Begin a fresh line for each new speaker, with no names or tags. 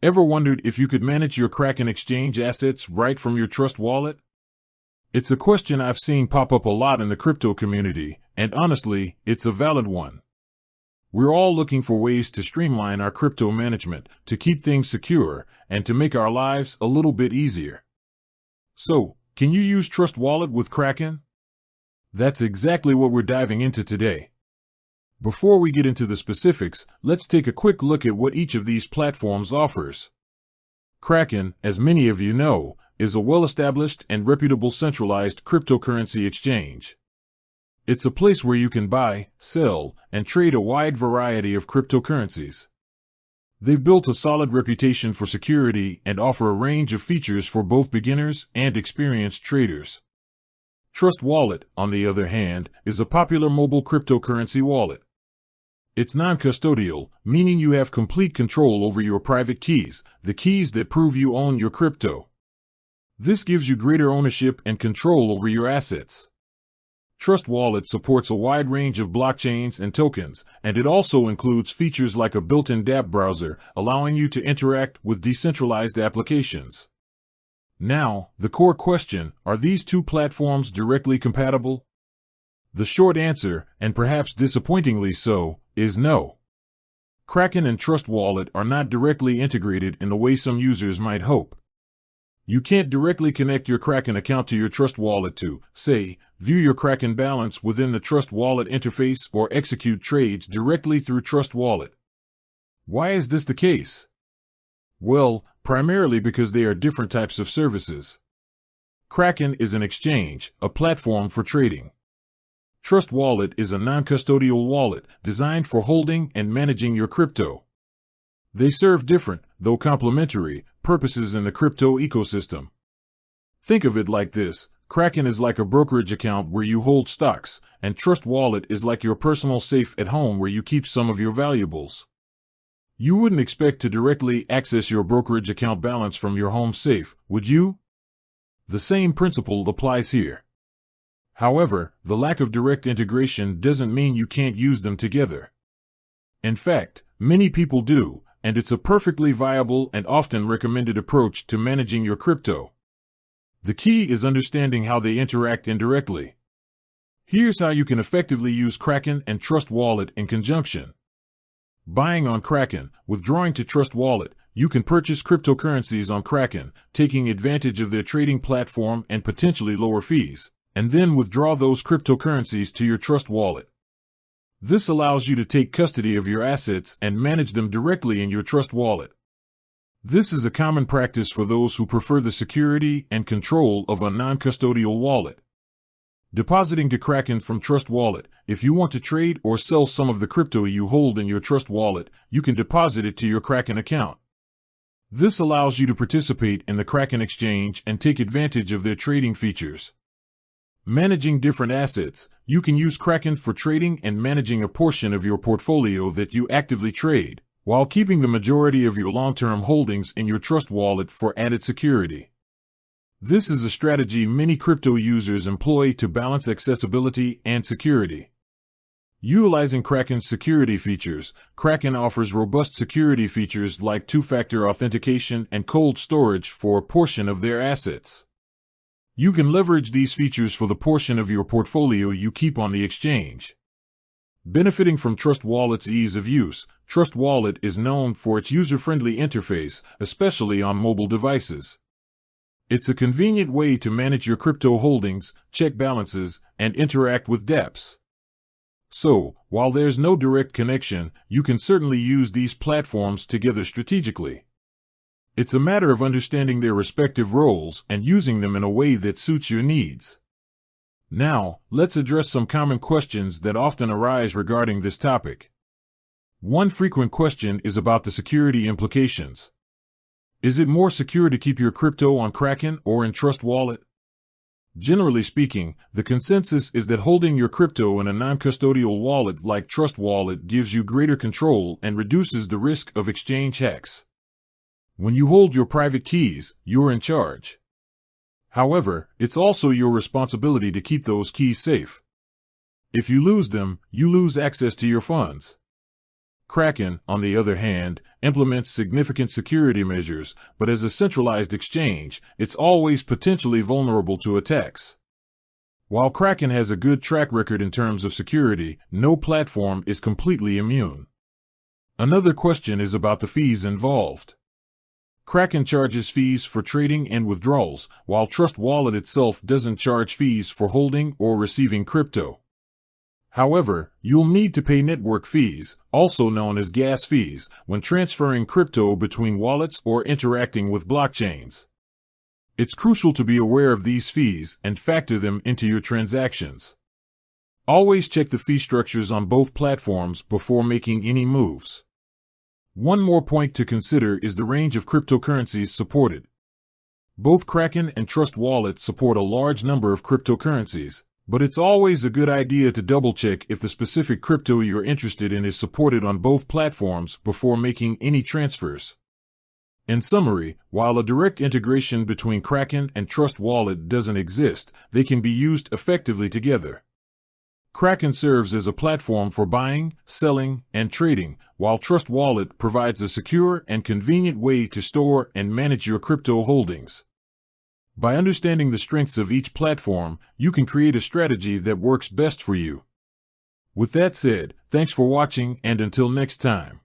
Ever wondered if you could manage your Kraken exchange assets right from your Trust wallet? It's a question I've seen pop up a lot in the crypto community, and honestly, it's a valid one. We're all looking for ways to streamline our crypto management, to keep things secure, and to make our lives a little bit easier. So, can you use Trust Wallet with Kraken? That's exactly what we're diving into today. Before we get into the specifics, let's take a quick look at what each of these platforms offers. Kraken, as many of you know, is a well-established and reputable centralized cryptocurrency exchange. It's a place where you can buy, sell, and trade a wide variety of cryptocurrencies. They've built a solid reputation for security and offer a range of features for both beginners and experienced traders. Trust Wallet, on the other hand, is a popular mobile cryptocurrency wallet. It's non-custodial, meaning you have complete control over your private keys, the keys that prove you own your crypto. This gives you greater ownership and control over your assets. Trust Wallet supports a wide range of blockchains and tokens, and it also includes features like a built-in dApp browser, allowing you to interact with decentralized applications. Now, the core question, are these two platforms directly compatible? The short answer, and perhaps disappointingly so, is no. Kraken and Trust Wallet are not directly integrated in the way some users might hope. You can't directly connect your Kraken account to your Trust Wallet to, say, view your Kraken balance within the Trust Wallet interface or execute trades directly through Trust Wallet. Why is this the case? Well, primarily because they are different types of services. Kraken is an exchange, a platform for trading. Trust Wallet is a non-custodial wallet designed for holding and managing your crypto. They serve different, though complementary, purposes in the crypto ecosystem. Think of it like this: Kraken is like a brokerage account where you hold stocks, and Trust Wallet is like your personal safe at home where you keep some of your valuables. You wouldn't expect to directly access your brokerage account balance from your home safe, would you? The same principle applies here. However, the lack of direct integration doesn't mean you can't use them together. In fact, many people do, and it's a perfectly viable and often recommended approach to managing your crypto. The key is understanding how they interact indirectly. Here's how you can effectively use Kraken and Trust Wallet in conjunction. Buying on Kraken, withdrawing to Trust Wallet, you can purchase cryptocurrencies on Kraken, taking advantage of their trading platform and potentially lower fees, and then withdraw those cryptocurrencies to your Trust Wallet. This allows you to take custody of your assets and manage them directly in your Trust Wallet. This is a common practice for those who prefer the security and control of a non-custodial wallet. Depositing to Kraken from Trust Wallet, if you want to trade or sell some of the crypto you hold in your Trust Wallet, you can deposit it to your Kraken account. This allows you to participate in the Kraken exchange and take advantage of their trading features. Managing different assets, you can use Kraken for trading and managing a portion of your portfolio that you actively trade, while keeping the majority of your long-term holdings in your Trust Wallet for added security. This is a strategy many crypto users employ to balance accessibility and security. Utilizing Kraken's security features, Kraken offers robust security features like two-factor authentication and cold storage for a portion of their assets. You can leverage these features for the portion of your portfolio you keep on the exchange. Benefiting from Trust Wallet's ease of use, Trust Wallet is known for its user-friendly interface, especially on mobile devices. It's a convenient way to manage your crypto holdings, check balances, and interact with dApps. So, while there's no direct connection, you can certainly use these platforms together strategically. It's a matter of understanding their respective roles and using them in a way that suits your needs. Now, let's address some common questions that often arise regarding this topic. One frequent question is about the security implications. Is it more secure to keep your crypto on Kraken or in Trust Wallet? Generally speaking, the consensus is that holding your crypto in a non-custodial wallet like Trust Wallet gives you greater control and reduces the risk of exchange hacks. When you hold your private keys, you're in charge. However, it's also your responsibility to keep those keys safe. If you lose them, you lose access to your funds. Kraken, on the other hand, implements significant security measures, but as a centralized exchange, it's always potentially vulnerable to attacks. While Kraken has a good track record in terms of security, no platform is completely immune. Another question is about the fees involved. Kraken charges fees for trading and withdrawals, while Trust Wallet itself doesn't charge fees for holding or receiving crypto. However, you'll need to pay network fees, also known as gas fees, when transferring crypto between wallets or interacting with blockchains. It's crucial to be aware of these fees and factor them into your transactions. Always check the fee structures on both platforms before making any moves. One more point to consider is the range of cryptocurrencies supported. Both Kraken and Trust Wallet support a large number of cryptocurrencies, but it's always a good idea to double-check if the specific crypto you're interested in is supported on both platforms before making any transfers. In summary, while a direct integration between Kraken and Trust Wallet doesn't exist, they can be used effectively together. Kraken serves as a platform for buying, selling, and trading, while Trust Wallet provides a secure and convenient way to store and manage your crypto holdings. By understanding the strengths of each platform, you can create a strategy that works best for you. With that said, thanks for watching, and until next time.